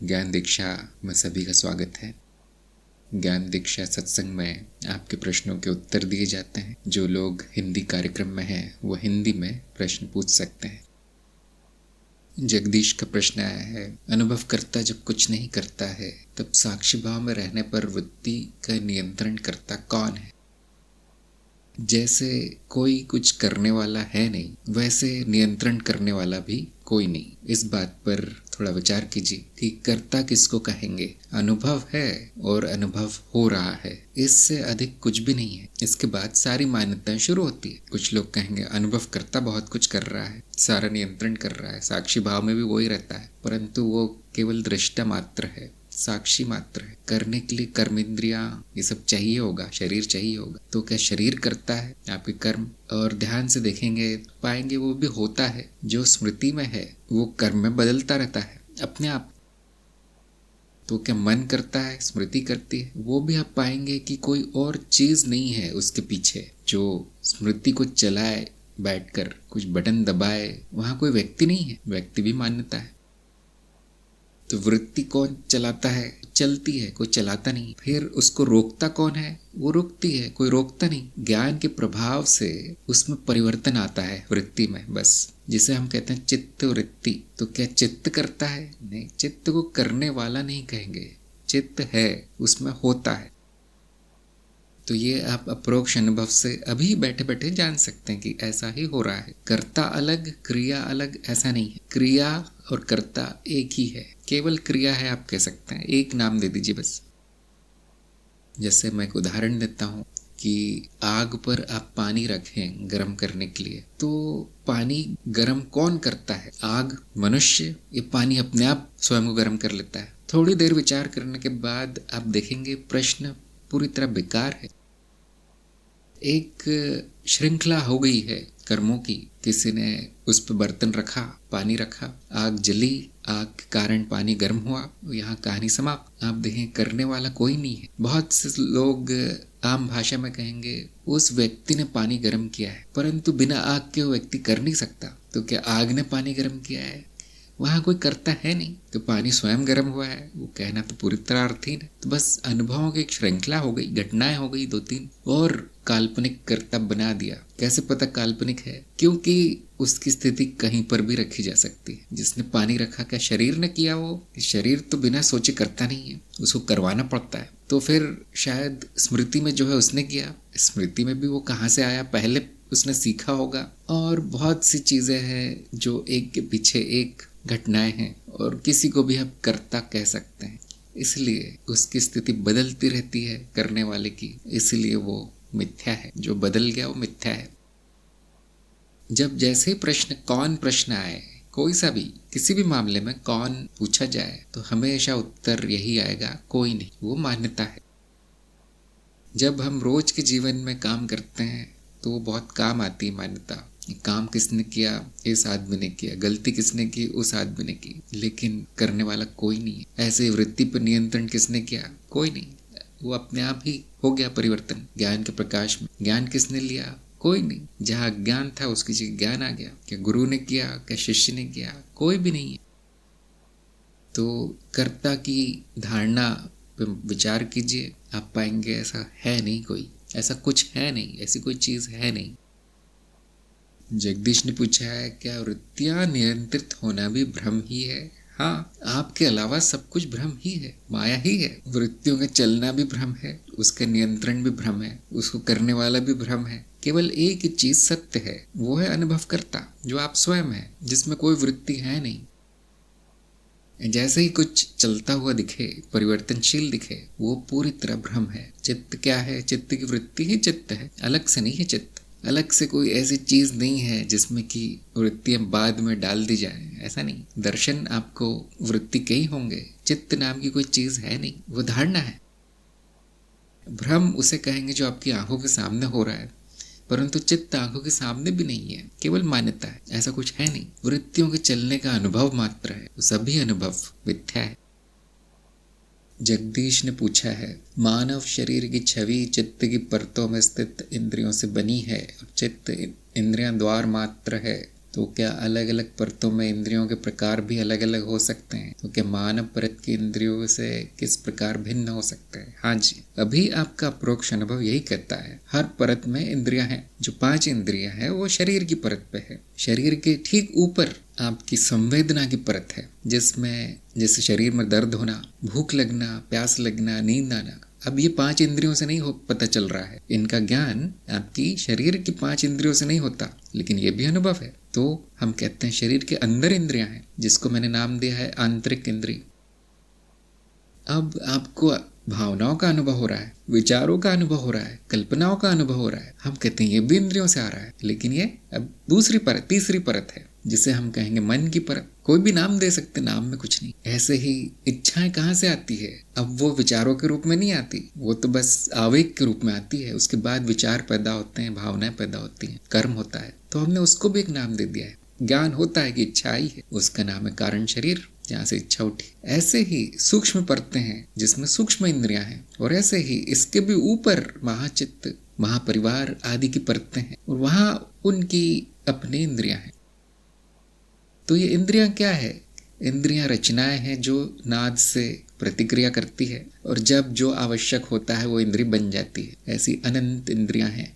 ज्ञान दीक्षा में सभी का स्वागत है। ज्ञान दीक्षा सत्संग में आपके प्रश्नों के उत्तर दिए जाते हैं। जो लोग हिंदी कार्यक्रम में हैं वो हिंदी में प्रश्न पूछ सकते हैं। जगदीश का प्रश्न आया है, अनुभव करता जब कुछ नहीं करता है तब साक्षी भाव में रहने पर वृत्ति का नियंत्रण करता कौन है? जैसे कोई कुछ करने वाला है नहीं, वैसे नियंत्रण करने वाला भी कोई नहीं। इस बात पर थोड़ा विचार कीजिए कि कर्ता किसको कहेंगे। अनुभव है और अनुभव हो रहा है, इससे अधिक कुछ भी नहीं है। इसके बाद सारी मान्यताएं शुरू होती है। कुछ लोग कहेंगे अनुभव करता बहुत कुछ कर रहा है, सारा नियंत्रण कर रहा है, साक्षी भाव में भी वही रहता है, परंतु वो केवल दृष्टा मात्र है, साक्षी मात्र है। करने के लिए कर्मेंद्रियां ये सब चाहिए होगा, शरीर चाहिए होगा। तो क्या शरीर करता है आपके कर्म? और ध्यान से देखेंगे पाएंगे वो भी होता है। जो स्मृति में है वो कर्म में बदलता रहता है अपने आप। तो क्या मन करता है, स्मृति करती है? वो भी आप पाएंगे कि कोई और चीज नहीं है उसके पीछे जो स्मृति को चलाए, बैठकर कुछ बटन दबाए। वहां कोई व्यक्ति नहीं है, व्यक्ति भी मान्यता है। तो वृत्ति कौन चलाता है? चलती है, कोई चलाता नहीं। फिर उसको रोकता कौन है? वो रुकती है, कोई रोकता नहीं। ज्ञान के प्रभाव से उसमें परिवर्तन आता है वृत्ति में, बस। जिसे हम कहते हैं चित्त वृत्ति। तो क्या चित्त करता है? नहीं, चित्त को करने वाला नहीं कहेंगे। चित्त है, उसमें होता है। तो ये आप अप्रोक्ष अनुभव से अभी बैठे बैठे जान सकते हैं कि ऐसा ही हो रहा है। कर्ता अलग, क्रिया अलग, ऐसा नहीं है। क्रिया और कर्ता एक ही है, केवल क्रिया है आप कह सकते हैं। एक नाम दे दीजिए बस। जैसे मैं एक उदाहरण देता हूँ कि आग पर आप पानी रखें गर्म करने के लिए, तो पानी गर्म कौन करता है? आग, मनुष्य? ये पानी अपने आप स्वयं को गर्म कर लेता है? थोड़ी देर विचार करने के बाद आप देखेंगे प्रश्न पूरी तरह बेकार है। एक श्रृंखला हो गई है कर्मों की। किसी ने उस पर बर्तन रखा, पानी रखा, आग जली, आग के कारण पानी गर्म हुआ, यहाँ कहानी समाप्त। आप देखें करने वाला कोई नहीं है। बहुत से लोग आम भाषा में कहेंगे उस व्यक्ति ने पानी गर्म किया है, परंतु बिना आग के वो व्यक्ति कर नहीं सकता। तो क्या आग ने पानी गर्म किया है? वहां कोई करता है नहीं। तो पानी स्वयं गर्म हुआ है, वो कहना तो पूरी तरह अर्थहीन है। तो बस अनुभवों की एक श्रृंखला हो गई, घटनाएं हो गई 2-3, और काल्पनिक कर्ता बना दिया। कैसे पता काल्पनिक है? क्योंकि उसकी स्थिति कहीं पर भी रखी जा सकती है। जिसने पानी रखा, क्या शरीर ने किया? वो शरीर तो बिना सोचे करता नहीं है, उसको करवाना पड़ता है। तो फिर शायद स्मृति में जो है उसने किया। स्मृति में भी वो कहाँ से आया? पहले उसने सीखा होगा। और बहुत सी चीजें हैं जो एक के पीछे एक घटनाएं हैं, और किसी को भी आप कर्ता कह सकते हैं। इसलिए उसकी स्थिति बदलती रहती है करने वाले की, इसलिए वो मिथ्या है। जो बदल गया वो मिथ्या है। जब जैसे ही प्रश्न आए, कोई सा भी, किसी भी मामले में कौन पूछा जाए, तो हमेशा उत्तर यही आएगा, कोई नहीं। वो मान्यता है। जब हम रोज के जीवन में काम करते हैं तो वो बहुत काम आती है मान्यता। काम किसने किया? इस आदमी ने किया। गलती किसने की? उस आदमी ने की। लेकिन करने वाला कोई नहीं है। ऐसे वृत्ति पर नियंत्रण किसने किया? कोई नहीं। वो अपने आप ही हो गया परिवर्तन ज्ञान के प्रकाश में। ज्ञान किसने लिया? कोई नहीं। जहाँ अज्ञान था उसकी जगह ज्ञान आ गया। क्या गुरु ने किया? क्या शिष्य ने किया? कोई भी नहीं है। तो कर्ता की धारणा पे विचार कीजिए, आप पाएंगे ऐसा है नहीं कोई, ऐसा कुछ है नहीं, ऐसी कोई चीज है नहीं। जगदीश ने पूछा है, क्या वृत्तियां नियंत्रित होना भी भ्रम ही है? हाँ, आपके अलावा सब कुछ भ्रम ही है, माया ही है। वृत्तियों का चलना भी भ्रम है, उसका नियंत्रण भी भ्रम है, उसको करने वाला भी भ्रम है। केवल एक ही चीज सत्य है, वो है अनुभवकर्ता, जो आप स्वयं है, जिसमें कोई वृत्ति है नहीं। जैसे ही कुछ चलता हुआ दिखे, परिवर्तनशील दिखे, वो पूरी तरह भ्रम है। चित्त क्या है? चित्त की वृत्ति ही चित्त है, अलग से नहीं है चित्त। अलग से कोई ऐसी चीज नहीं है जिसमें कि वृत्तियां बाद में डाल दी जाए, ऐसा नहीं। दर्शन आपको वृत्ति के ही होंगे, चित्त नाम की कोई चीज है नहीं, वो धारणा है। भ्रम उसे कहेंगे जो आपकी आंखों के सामने हो रहा है, परंतु चित्त आंखों के सामने भी नहीं है, केवल मान्यता है, ऐसा कुछ है नहीं। वृत्तियों के चलने का अनुभव मात्र है, सभी अनुभव मिथ्या है। जगदीश ने पूछा है, मानव शरीर की छवि चित्त की परतों में स्थित इंद्रियों से बनी है, और चित्त इंद्रियां द्वार मात्र है, तो क्या अलग अलग परतों में इंद्रियों के प्रकार भी अलग अलग हो सकते हैं? तो क्या मानव परत की इंद्रियों से किस प्रकार भिन्न हो सकते हैं? हाँ जी, अभी आपका अप्रोक्ष अनुभव यही कहता है। हर परत में इंद्रियां हैं। जो 5 इंद्रियां हैं वो शरीर की परत पे है। शरीर के ठीक ऊपर आपकी संवेदना की परत है, जिसमें जैसे शरीर में दर्द होना, भूख लगना, प्यास लगना, नींद आना। अब ये 5 इंद्रियों से नहीं हो पता चल रहा है। इनका ज्ञान आपकी शरीर की 5 इंद्रियों से नहीं होता, लेकिन ये भी अनुभव है। तो हम कहते हैं शरीर के अंदर इंद्रियां हैं, जिसको मैंने नाम दिया है आंतरिक इंद्रिय। अब आपको भावनाओं का अनुभव हो रहा है, विचारों का अनुभव हो रहा है, कल्पनाओं का अनुभव हो रहा है। हम कहते हैं ये भी इंद्रियों से आ रहा है, लेकिन ये अब दूसरी परत, तीसरी परत है, जिसे हम कहेंगे मन की परत। कोई भी नाम दे सकते, नाम में कुछ नहीं। ऐसे ही इच्छाएं कहाँ से आती है? अब वो विचारों के रूप में नहीं आती, वो तो बस आवेग के रूप में आती है। उसके बाद विचार पैदा होते हैं, भावनाएं पैदा होती हैं, कर्म होता है। तो हमने उसको भी एक नाम दे दिया है। ज्ञान होता है कि इच्छा आई है, उसका नाम है कारण शरीर, जहाँ से इच्छा उठी। ऐसे ही सूक्ष्म परतें हैं जिसमें सूक्ष्म इंद्रियां हैं, और ऐसे ही इसके भी ऊपर महाचित्त, महापरिवार आदि की परतें हैं, और वहां उनकी अपनी इंद्रियां हैं। तो ये इंद्रियां क्या है? इंद्रियां रचनाएं हैं जो नाद से प्रतिक्रिया करती है, और जब जो आवश्यक होता है वो इंद्रिय बन जाती है। ऐसी अनंत इंद्रियां हैं।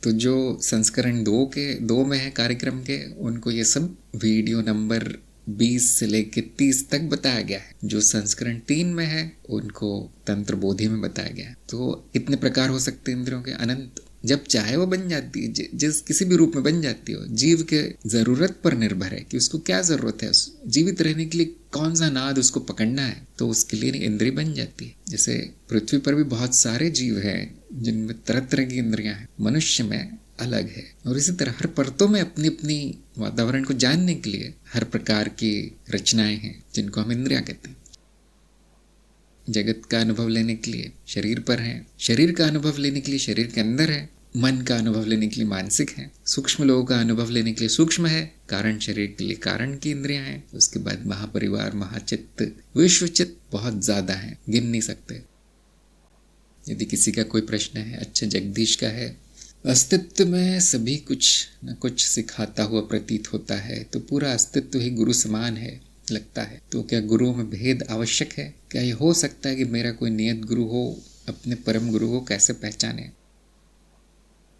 तो जो संस्करण 2 में है कार्यक्रम के, उनको ये सब वीडियो नंबर 20 से लेके 30 तक बताया गया है। जो संस्करण 3 में है उनको तंत्र बोधि में बताया गया है। तो कितने प्रकार हो सकते हैं इंद्रियों के? अनंत। जब चाहे वो बन जाती है, जिस किसी भी रूप में बन जाती हो। जीव के जरूरत पर निर्भर है कि उसको क्या जरूरत है, जीवित रहने के लिए कौन सा नाद उसको पकड़ना है, तो उसके लिए इंद्रिय बन जाती है। जैसे पृथ्वी पर भी बहुत सारे जीव हैं जिनमें तरह तरह की इंद्रियां हैं, मनुष्य में अलग है। और इसी तरह हर परतों में अपनी अपनी वातावरण को जानने के लिए हर प्रकार की रचनाएं हैं, जिनको हम इंद्रियां कहते हैं। जगत का अनुभव लेने के लिए शरीर पर है, शरीर का अनुभव लेने के लिए शरीर के अंदर है, मन का अनुभव लेने के लिए मानसिक है, सूक्ष्म लोगों का अनुभव लेने के लिए सूक्ष्म है, कारण शरीर के लिए कारण की इंद्रियां हैं। उसके बाद महापरिवार, महाचित्त, विश्वचित्त बहुत ज्यादा है, गिन नहीं सकते। यदि किसी का कोई प्रश्न है? अच्छा, जगदीश का है। अस्तित्व में सभी कुछ न कुछ सिखाता हुआ प्रतीत होता है, तो पूरा अस्तित्व ही गुरु समान है लगता है। तो क्या गुरुओं में भेद आवश्यक है? क्या ये हो सकता है कि मेरा कोई नियत गुरु हो? अपने परम गुरु को कैसे पहचाने?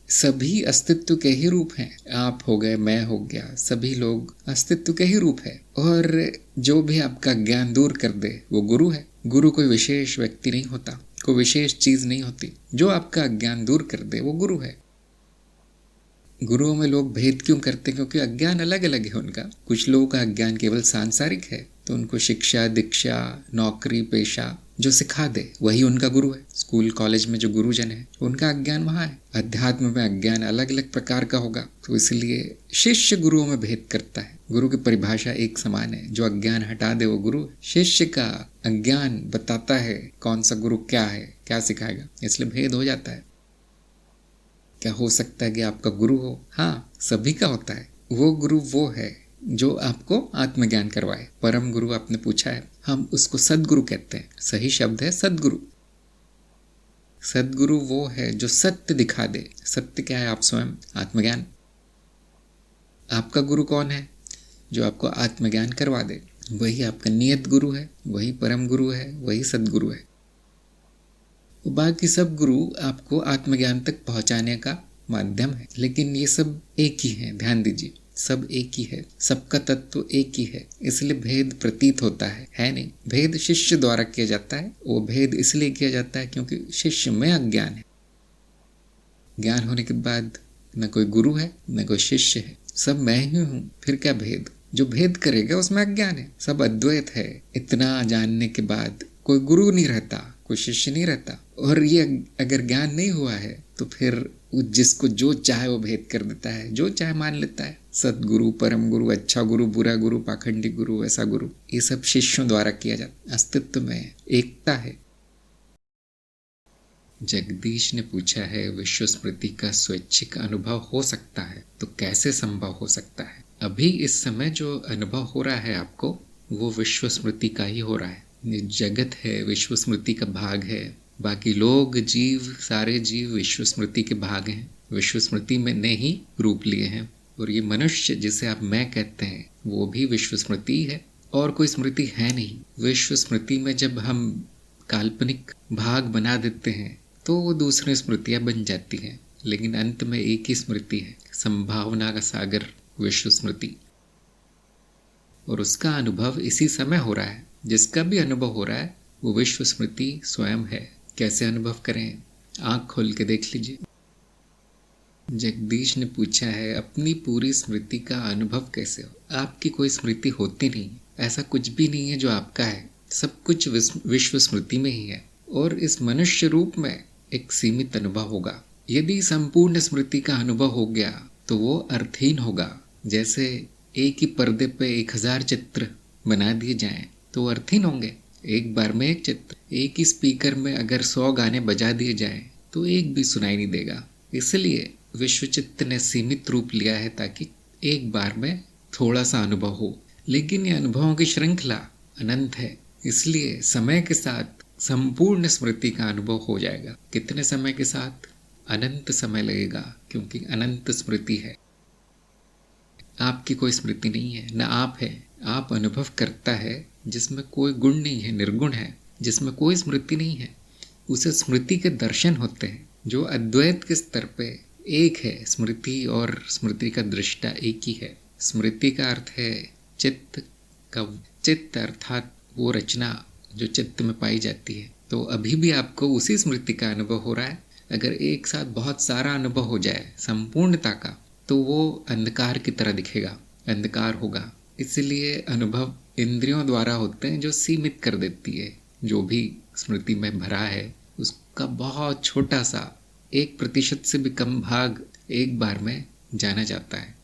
सभी अस्तित्व के ही रूप हैं। आप हो गए, मैं हो गया, सभी लोग अस्तित्व के ही रूप है। और जो भी आपका ज्ञान दूर कर दे वो गुरु है। गुरु कोई विशेष व्यक्ति नहीं होता, कोई विशेष चीज नहीं होती। जो आपका ज्ञान दूर कर दे वो गुरु है। गुरुओं में लोग भेद क्यों करते हैं? क्योंकि अज्ञान अलग अलग है उनका। कुछ लोगों का अज्ञान केवल सांसारिक है, तो उनको शिक्षा, दीक्षा, नौकरी, पेशा जो सिखा दे वही उनका गुरु है। स्कूल कॉलेज में जो गुरुजन है उनका अज्ञान वहाँ है। अध्यात्म में अज्ञान अलग अलग प्रकार का होगा, तो इसलिए शिष्य गुरुओं में भेद करता है। गुरु की परिभाषा एक समान है, जो अज्ञान हटा दे वो गुरु है। शिष्य का अज्ञान बताता है कौन सा गुरु क्या है, क्या सिखाएगा, इसलिए भेद हो जाता है। क्या हो सकता है कि आपका गुरु हो? हाँ, सभी का होता है। वो गुरु वो है जो आपको आत्मज्ञान करवाए। परम गुरु आपने पूछा है, हम उसको सद्गुरु कहते हैं। सही शब्द है सद्गुरु। सद्गुरु वो है जो सत्य दिखा दे। सत्य क्या है? आप स्वयं, आत्मज्ञान। आपका गुरु कौन है? जो आपको आत्मज्ञान करवा दे। वही आपका नियत गुरु है, वही परम गुरु है, वही सद्गुरु है। बाकी सब गुरु आपको आत्मज्ञान तक पहुंचाने का माध्यम है, लेकिन ये सब एक ही है। ध्यान दीजिए, सब एक ही है, सबका तत्व एक ही है, इसलिए भेद प्रतीत होता है नहीं। भेद शिष्य द्वारा किया जाता है। वो भेद इसलिए किया जाता है क्योंकि शिष्य में अज्ञान है। ज्ञान होने के बाद न कोई गुरु है न कोई शिष्य है, सब मैं ही हूँ। फिर क्या भेद? जो भेद करेगा उसमें अज्ञान है। सब अद्वैत है। इतना जानने के बाद कोई गुरु नहीं रहता, कोई शिष्य नहीं रहता। और ये अगर ज्ञान नहीं हुआ है तो फिर जिसको जो चाहे वो भेद कर देता है, जो चाहे मान लेता है। सतगुरु, परम गुरु, अच्छा गुरु, बुरा गुरु, पाखंडी गुरु, ऐसा गुरु, ये सब शिष्यों द्वारा किया जाता है। अस्तित्व में एकता है। जगदीश ने पूछा है, विश्व स्मृति का स्वैच्छिक अनुभव हो सकता है तो कैसे संभव हो सकता है? अभी इस समय जो अनुभव हो रहा है आपको, वो विश्व स्मृति का ही हो रहा है। जगत है विश्व स्मृति का भाग है। बाकी लोग, जीव, सारे जीव विश्व स्मृति के भाग हैं। विश्व स्मृति में ने ही रूप लिए हैं। और ये मनुष्य जिसे आप मैं कहते हैं वो भी विश्व स्मृति है और कोई स्मृति है नहीं। विश्व स्मृति में जब हम काल्पनिक भाग बना देते हैं तो वो दूसरी स्मृतियां बन जाती हैं, लेकिन अंत में एक ही स्मृति है, संभावना का सागर विश्व स्मृति। और उसका अनुभव इसी समय हो रहा है। जिसका भी अनुभव हो रहा है वो विश्व स्मृति स्वयं है। कैसे अनुभव करें? आंख खोल के देख लीजिए। जगदीश ने पूछा है अपनी पूरी स्मृति का अनुभव कैसे हो? आपकी कोई स्मृति होती नहीं, ऐसा कुछ भी नहीं है जो आपका है, सब कुछ विश्व स्मृति में ही है। और इस मनुष्य रूप में एक सीमित अनुभव होगा। यदि संपूर्ण स्मृति का अनुभव हो गया तो वो अर्थहीन होगा। जैसे एक ही पर्दे पे 1000 चित्र बना दिए जाएं तो अर्थहीन होंगे। एक बार में एक चित्र। एक ही स्पीकर में अगर 100 गाने बजा दिए जाएं तो एक भी सुनाई नहीं देगा। इसलिए विश्व चित्त ने सीमित रूप लिया है ताकि एक बार में थोड़ा सा अनुभव हो। लेकिन ये अनुभवों की श्रृंखला अनंत है, इसलिए समय के साथ संपूर्ण स्मृति का अनुभव हो जाएगा। कितने समय के साथ? अनंत समय लगेगा, क्योंकि अनंत स्मृति है। आपकी कोई स्मृति नहीं है, न आप है। आप अनुभव करता है जिसमें कोई गुण नहीं है, निर्गुण है, जिसमें कोई स्मृति नहीं है। उसे स्मृति के दर्शन होते हैं जो अद्वैत के स्तर पे एक है। स्मृति और स्मृति का दृष्टा एक ही है। स्मृति का अर्थ है चित्त का, चित्त अर्थात वो रचना जो चित्त में पाई जाती है। तो अभी भी आपको उसी स्मृति का अनुभव हो रहा है। अगर एक साथ बहुत सारा अनुभव हो जाए संपूर्णता का तो वो अंधकार की तरह दिखेगा, अंधकार होगा। इसलिए अनुभव इंद्रियों द्वारा होते हैं जो सीमित कर देती है। जो भी स्मृति में भरा है उसका बहुत छोटा सा 1% से भी कम भाग एक बार में जाना जाता है।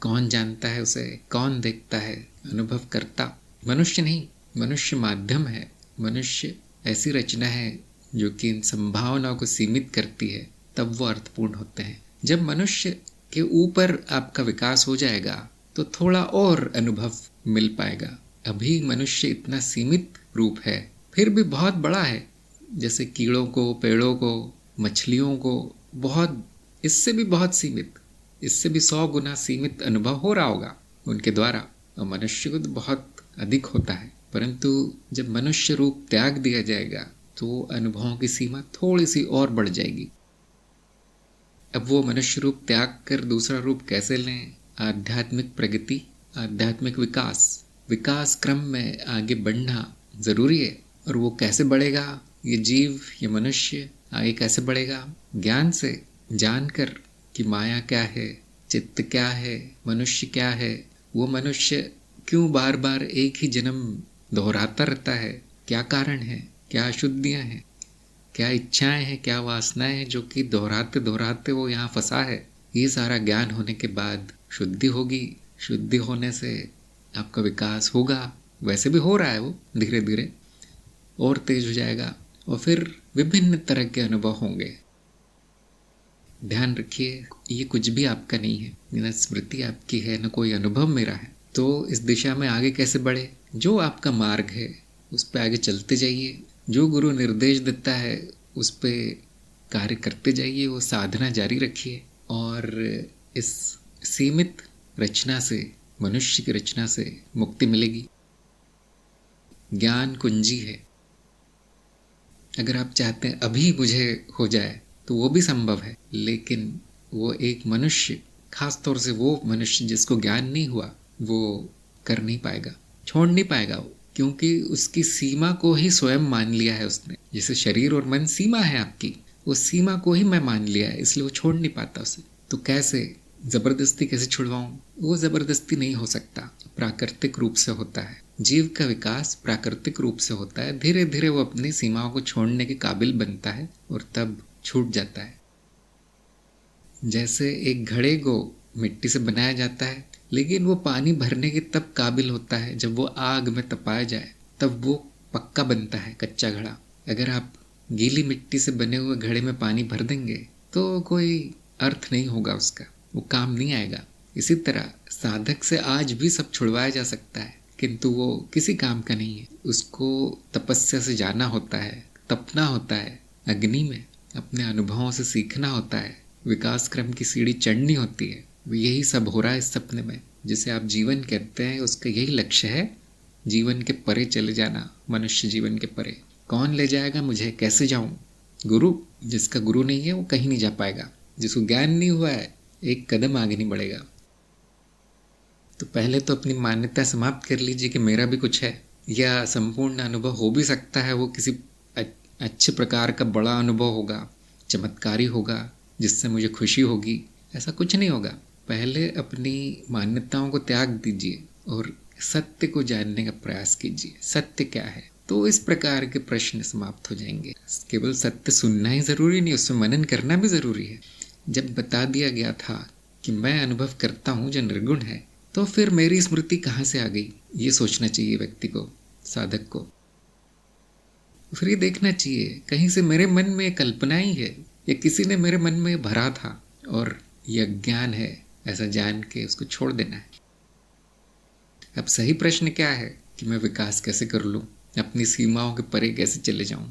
कौन जानता है उसे? कौन देखता है? अनुभव करता मनुष्य नहीं, मनुष्य माध्यम है। मनुष्य ऐसी रचना है जो कि इन संभावनाओं को सीमित करती है, तब वो अर्थपूर्ण होते हैं। जब मनुष्य के ऊपर आपका विकास हो जाएगा तो थोड़ा और अनुभव मिल पाएगा। अभी मनुष्य इतना सीमित रूप है, फिर भी बहुत बड़ा है। जैसे कीड़ों को, पेड़ों को, मछलियों को बहुत, इससे भी बहुत सीमित, इससे भी 100 गुना सीमित अनुभव हो रहा होगा उनके द्वारा। और मनुष्य को तो बहुत अधिक होता है। परंतु जब मनुष्य रूप त्याग दिया जाएगा तो अनुभवों की सीमा थोड़ी सी और बढ़ जाएगी। अब वो मनुष्य रूप त्याग कर दूसरा रूप कैसे लें? आध्यात्मिक प्रगति, आध्यात्मिक विकास, विकास क्रम में आगे बढ़ना जरूरी है। और वो कैसे बढ़ेगा? ये जीव, ये मनुष्य आगे कैसे बढ़ेगा? ज्ञान से, जानकर कि माया क्या है, चित्त क्या है, मनुष्य क्या है, वो मनुष्य क्यों बार बार एक ही जन्म दोहराता रहता है, क्या कारण है, क्या अशुद्धियां हैं, क्या इच्छाएं हैं, क्या वासनाएं हैं जो कि दोहराते दोहराते वो यहाँ फंसा है। ये सारा ज्ञान होने के बाद शुद्धि होगी। शुद्धि होने से आपका विकास होगा। वैसे भी हो रहा है, वो धीरे धीरे और तेज हो जाएगा और फिर विभिन्न तरह के अनुभव होंगे। ध्यान रखिए, ये कुछ भी आपका नहीं है, न स्मृति आपकी है, न कोई अनुभव मेरा है। तो इस दिशा में आगे कैसे बढ़े? जो आपका मार्ग है उस पे आगे चलते जाइए। जो गुरु निर्देश देता है उस पे कार्य करते जाइए, वो साधना जारी रखिए। और इस सीमित रचना से, मनुष्य की रचना से मुक्ति मिलेगी। ज्ञान कुंजी है। अगर आप चाहते हैं अभी मुझे हो जाए तो वो भी संभव है, लेकिन वो एक मनुष्य, खास तौर से वो मनुष्य जिसको ज्ञान नहीं हुआ, वो कर नहीं पाएगा, छोड़ नहीं पाएगा वो, क्योंकि उसकी सीमा को ही स्वयं मान लिया है उसने। जैसे शरीर और मन सीमा है आपकी, वो सीमा को ही मैं मान लिया है, इसलिए वो छोड़ नहीं पाता उसे। तो कैसे जबरदस्ती कैसे छुड़वाऊं? वो जबरदस्ती नहीं हो सकता, प्राकृतिक रूप से होता है। जीव का विकास प्राकृतिक रूप से होता है। धीरे धीरे वो अपनी सीमाओं को छोड़ने के काबिल बनता है और तब छूट जाता है। जैसे एक घड़े को मिट्टी से बनाया जाता है, लेकिन वो पानी भरने के तब काबिल होता है जब वो आग में तपाया जाए, तब वो पक्का बनता है, कच्चा घड़ा। अगर आप गीली मिट्टी से बने हुए घड़े में पानी भर देंगे तो कोई अर्थ नहीं होगा उसका, वो काम नहीं आएगा। इसी तरह साधक से आज भी सब छुड़वाया जा सकता है, किंतु वो किसी काम का नहीं है। उसको तपस्या से जाना होता है, तपना होता है, अग्नि में अपने अनुभवों से सीखना होता है, विकास क्रम की सीढ़ी चढ़नी होती है। यही सब हो रहा है इस सपने में, जिसे आप जीवन कहते हैं। उसका यही लक्ष्य है, जीवन के परे चले जाना, मनुष्य जीवन के परे। कौन ले जाएगा मुझे, कैसे जाऊं? गुरु। जिसका गुरु नहीं है वो कहीं नहीं जा पाएगा। जिसको ज्ञान नहीं हुआ है एक कदम आगे नहीं बढ़ेगा। तो पहले तो अपनी मान्यता समाप्त कर लीजिए कि मेरा भी कुछ है, या संपूर्ण अनुभव हो भी सकता है, वो किसी अच्छे प्रकार का बड़ा अनुभव होगा, चमत्कारी होगा, जिससे मुझे खुशी होगी। ऐसा कुछ नहीं होगा। पहले अपनी मान्यताओं को त्याग दीजिए और सत्य को जानने का प्रयास कीजिए। सत्य क्या है? तो इस प्रकार के प्रश्न समाप्त हो जाएंगे। केवल सत्य सुनना ही जरूरी नहीं, उसमें मनन करना भी जरूरी है। जब बता दिया गया था कि मैं अनुभव करता हूँ जो निर्गुण है, तो फिर मेरी स्मृति कहाँ से आ गई, ये सोचना चाहिए व्यक्ति को, साधक को। फिर ये देखना चाहिए कहीं से मेरे मन में कल्पना ही है, या किसी ने मेरे मन में भरा था और यह ज्ञान है, ऐसा जान के उसको छोड़ देना है। अब सही प्रश्न क्या है कि मैं विकास कैसे कर लूं, अपनी सीमाओं के परे कैसे चले जाऊं।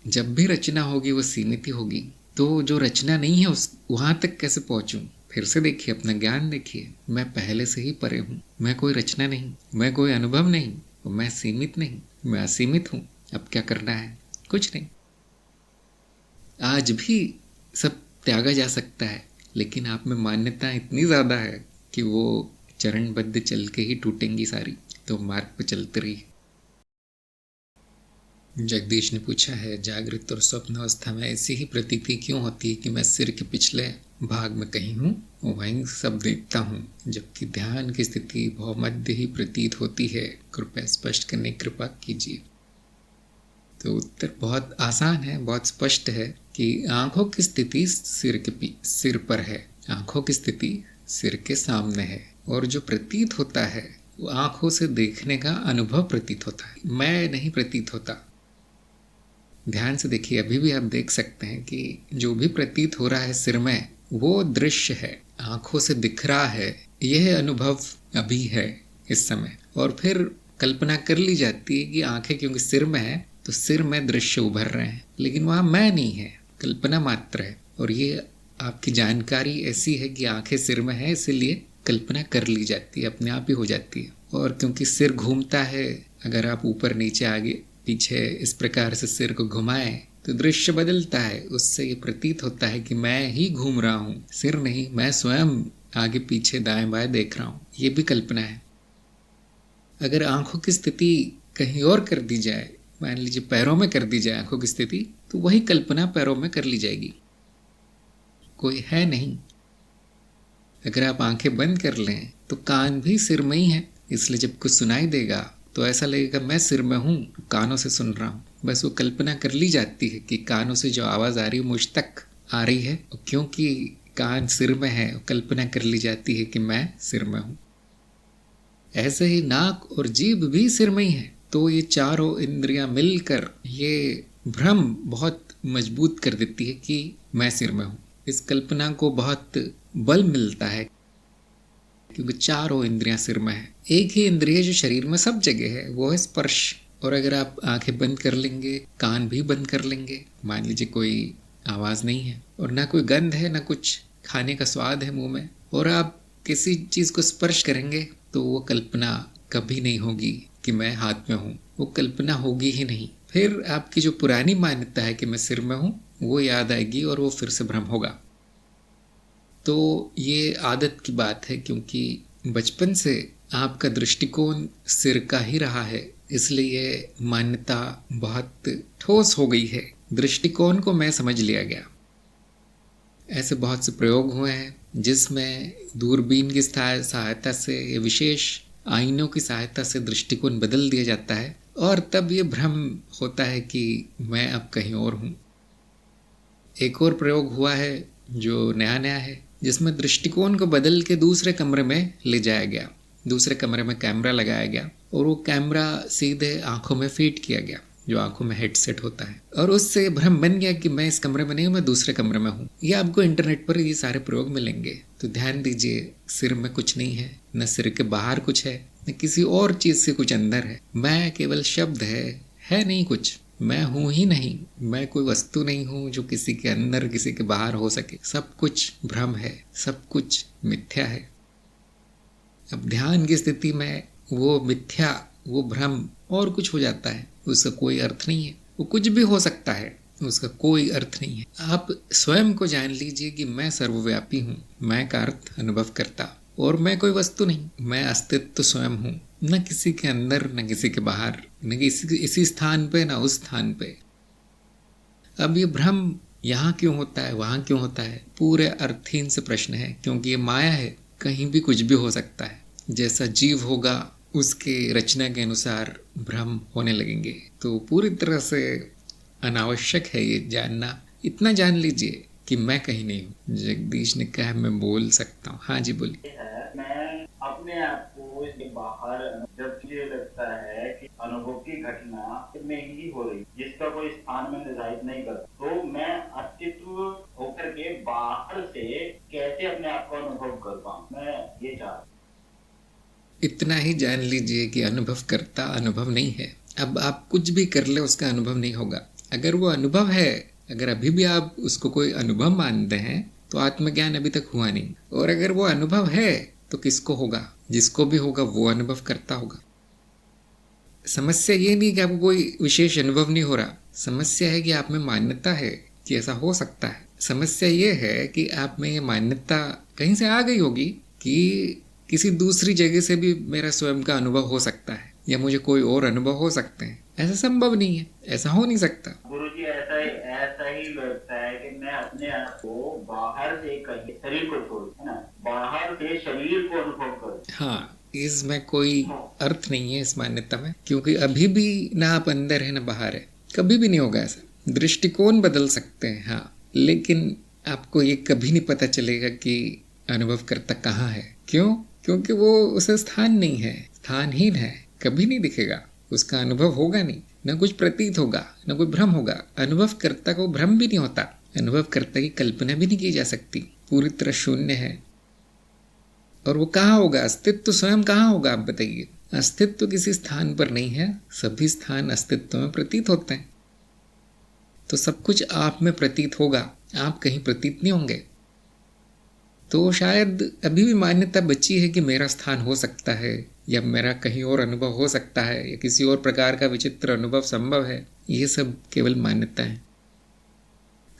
जब भी रचना होगी वो सीमित ही होगी, तो जो रचना नहीं है उस वहां तक कैसे पहुंचूं। फिर से देखिए, अपना ज्ञान देखिए। मैं पहले से ही परे हूं, मैं कोई रचना नहीं, मैं कोई अनुभव नहीं, मैं सीमित नहीं, मैं असीमित हूं। अब क्या करना है? कुछ नहीं। आज भी सब त्यागा जा सकता है, लेकिन आप में मान्यता इतनी ज्यादा है कि वो चरणबद्ध चल के ही टूटेंगी सारी। तो मार्ग पे चलते रहिए। जगदीश ने पूछा है, जागृत और स्वप्न अवस्था में ऐसी ही प्रतीति क्यों होती है कि मैं सिर के पिछले भाग में कहीं हूँ, वहीं सब देखता हूँ, जबकि ध्यान की स्थिति बहुमध्य ही प्रतीत होती है? कृपया स्पष्ट करने की कृपा कीजिए। तो उत्तर बहुत आसान है, बहुत स्पष्ट है कि आंखों की स्थिति सिर पर है, आंखों की स्थिति सिर के सामने है, और जो प्रतीत होता है वो आंखों से देखने का अनुभव प्रतीत होता है, मैं नहीं प्रतीत होता। ध्यान से देखिए, अभी भी आप देख सकते हैं कि जो भी प्रतीत हो रहा है सिर में, वो दृश्य है, आंखों से दिख रहा है, यह अनुभव अभी है इस समय। और फिर कल्पना कर ली जाती है कि आंखें क्योंकि सिर में है तो सिर में दृश्य उभर रहे हैं, लेकिन वहां मैं नहीं है, कल्पना मात्र है। और ये आपकी जानकारी ऐसी है कि आंखें सिर में है, इसलिए कल्पना कर ली जाती है, अपने आप ही हो जाती है। और क्योंकि सिर घूमता है, अगर आप ऊपर नीचे आगे पीछे इस प्रकार से सिर को घुमाएं तो दृश्य बदलता है। उससे ये प्रतीत होता है कि मैं ही घूम रहा हूँ, सिर नहीं, मैं स्वयं आगे पीछे दाएं बाएं देख रहा हूँ। ये भी कल्पना है। अगर आंखों की स्थिति कहीं और कर दी जाए, मान लीजिए पैरों में कर दी जाए आंखों की स्थिति, तो वही कल्पना पैरों में कर ली जाएगी, कोई है नहीं। अगर आप आंखें बंद कर लें तो कान भी सिर में ही है, इसलिए जब कुछ सुनाई देगा तो ऐसा लगेगा मैं सिर में हूँ, कानों से सुन रहा हूँ। बस वो कल्पना कर ली जाती है कि कानों से जो आवाज़ आ रही है मुझ तक आ रही है, क्योंकि कान सिर में है, कल्पना कर ली जाती है कि मैं सिर में हूँ। ऐसे ही नाक और जीभ भी सिर में ही है, तो ये चारों इंद्रियां मिलकर ये भ्रम बहुत मजबूत कर देती है कि मैं सिर में हूँ। इस कल्पना को बहुत बल मिलता है क्योंकि चारों इंद्रियां सिर में है। एक ही इंद्रिय जो शरीर में सब जगह है वो है स्पर्श। और अगर आप आंखें बंद कर लेंगे, कान भी बंद कर लेंगे, मान लीजिए कोई आवाज नहीं है और ना कोई गंध है, ना कुछ खाने का स्वाद है मुंह में, और आप किसी चीज को स्पर्श करेंगे तो वो कल्पना कभी नहीं होगी कि मैं हाथ में हूँ, वो कल्पना होगी ही नहीं। फिर आपकी जो पुरानी मान्यता है कि मैं सिर में हूँ वो याद आएगी और वो फिर से भ्रम होगा। तो ये आदत की बात है, क्योंकि बचपन से आपका दृष्टिकोण सिर का ही रहा है, इसलिए ये मान्यता बहुत ठोस हो गई है। दृष्टिकोण को मैं समझ लिया गया। ऐसे बहुत से प्रयोग हुए हैं जिसमें दूरबीन की सहायता से या विशेष आईनों की सहायता से दृष्टिकोण बदल दिया जाता है और तब ये भ्रम होता है कि मैं अब कहीं और हूँ। एक और प्रयोग हुआ है जो नया नया है, जिसमें दृष्टिकोण को बदल के दूसरे कमरे में ले जाया गया। दूसरे कमरे में कैमरा लगाया गया और वो कैमरा सीधे आंखों में फिट किया गया, जो आंखों में हेडसेट होता है, और उससे भ्रम बन गया कि मैं इस कमरे में नहीं हूँ, मैं दूसरे कमरे में हूँ। ये आपको इंटरनेट पर ये सारे प्रयोग मिलेंगे। तो ध्यान दीजिए, सिर में कुछ नहीं है, न सिर के बाहर कुछ है, न किसी और चीज से कुछ अंदर है। मैं केवल शब्द है नहीं कुछ। मैं हूं ही नहीं, मैं कोई वस्तु नहीं हूं जो किसी के अंदर किसी के बाहर हो सके। सब कुछ भ्रम है, सब कुछ मिथ्या है। अब ध्यान की स्थिति में वो मिथ्या, वो भ्रम और कुछ हो जाता है, उसका कोई अर्थ नहीं है। वो कुछ भी हो सकता है, उसका कोई अर्थ नहीं है। आप स्वयं को जान लीजिए कि मैं सर्वव्यापी हूँ, मैं का अर्थ अनुभव करता, और मैं कोई वस्तु नहीं, मैं अस्तित्व स्वयं हूँ, न किसी के अंदर न किसी के बाहर, न इसी स्थान पे न उस स्थान पे। अब ये भ्रम यहाँ क्यों होता है, वहाँ क्यों होता है, पूरे अर्थहीन से प्रश्न है, क्योंकि ये माया है। कहीं भी कुछ भी हो सकता है। जैसा जीव होगा उसके रचना के अनुसार भ्रम होने लगेंगे। तो पूरी तरह से अनावश्यक है ये जानना। इतना जान लीजिए कि मैं कहीं नहीं हूँ। जगदीश ने कहा मैं बोल सकता हूँ। हाँ जी बोलिए। मैं अपने आप को इसके बाहर, जब मुझे लगता है कि अनुभव की घटना में ही हो रही, जिसका कोई स्थान में निर्धारित नहीं करता, तो मैं अस्तित्व होकर के बाहर से कैसे अपने आप को अनुभव कर पाऊँ, मैं ये चाहता। इतना ही जान लीजिए कि अनुभव करता अनुभव नहीं है। अब आप कुछ भी कर ले उसका अनुभव नहीं होगा। अगर वो अनुभव है, अगर अभी भी आप उसको कोई अनुभव मानते हैं, तो आत्मज्ञान अभी तक हुआ नहीं। और अगर वो अनुभव है तो किसको होगा, जिसको भी होगा वो अनुभव करता होगा। समस्या ये नहीं कि आपको कोई विशेष अनुभव नहीं हो रहा, समस्या है कि आप में मान्यता है कि ऐसा हो सकता है। समस्या ये है कि आप में ये मान्यता कहीं से आ गई होगी कि किसी दूसरी जगह से भी मेरा स्वयं का अनुभव हो सकता है, या मुझे कोई और अनुभव हो सकते हैं। ऐसा संभव नहीं है, ऐसा हो नहीं सकता। गुरुजी ऐसा ही लगता है कि मैं अपने आप को बाहर से कहीं शरीर को छोड़, है ना, बाहर से शरीर को अनुभव करूं। हाँ, इसमें कोई अर्थ नहीं है इस मान्यता में, क्योंकि अभी भी ना आप अंदर है ना बाहर है। कभी भी नहीं होगा ऐसा। दृष्टिकोण बदल सकते हैं हाँ, लेकिन आपको ये कभी नहीं पता चलेगा कि अनुभव करता कहाँ है। क्यों? क्योंकि वो उसे स्थान नहीं है, स्थानहीन है, कभी नहीं दिखेगा, उसका अनुभव होगा नहीं, न कुछ प्रतीत होगा, न कोई भ्रम होगा। अनुभव करता को भ्रम भी नहीं होता, अनुभव करता की कल्पना भी नहीं की जा सकती, पूरी तरह शून्य है। और वो कहाँ होगा? अस्तित्व स्वयं कहाँ होगा? आप बताइए। अस्तित्व किसी स्थान पर नहीं है, सभी स्थान अस्तित्व में प्रतीत होते हैं। तो सब कुछ आप में प्रतीत होगा, आप कहीं प्रतीत नहीं होंगे। तो शायद अभी भी मान्यता बची है कि मेरा स्थान हो सकता है, या मेरा कहीं और अनुभव हो सकता है, या किसी और प्रकार का विचित्र अनुभव संभव है। ये सब केवल मान्यता है।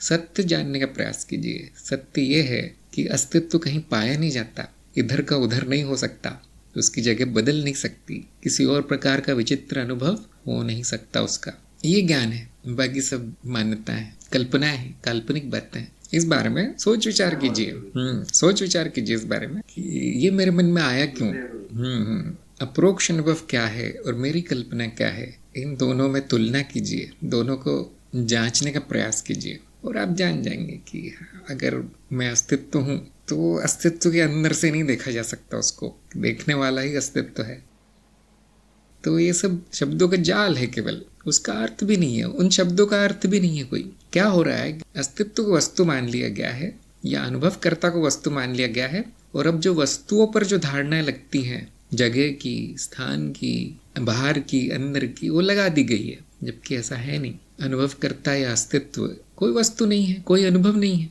सत्य जानने का प्रयास कीजिए। सत्य ये है कि अस्तित्व कहीं पाया नहीं जाता, इधर का उधर नहीं हो सकता, उसकी जगह बदल नहीं सकती, किसी और प्रकार का विचित्र अनुभव हो नहीं सकता उसका। ये ज्ञान है, बाकी सब मान्यताएं, कल्पनाएं हैं, काल्पनिक बातें। इस बारे में सोच विचार कीजिए। सोच विचार कीजिए इस बारे में कि ये मेरे मन में आया क्यों। अप्रोक्ष अनुभव क्या है और मेरी कल्पना क्या है, इन दोनों में तुलना कीजिए, दोनों को जांचने का प्रयास कीजिए, और आप जान जाएंगे कि अगर मैं अस्तित्व हूँ तो अस्तित्व के अंदर से नहीं देखा जा सकता, उसको देखने वाला ही अस्तित्व है। तो ये सब शब्दों का जाल है केवल, उसका अर्थ भी नहीं है, उन शब्दों का अर्थ भी नहीं है कोई। क्या हो रहा है? अस्तित्व को वस्तु मान लिया गया है, या अनुभवकर्ता को वस्तु मान लिया गया है, और अब जो वस्तुओं पर जो धारणाएं लगती हैं, जगह की, स्थान की, बाहर की, अंदर की, वो लगा दी गई है, जबकि ऐसा है नहीं। अनुभवकर्ता या अस्तित्व कोई वस्तु नहीं है, कोई अनुभव नहीं है।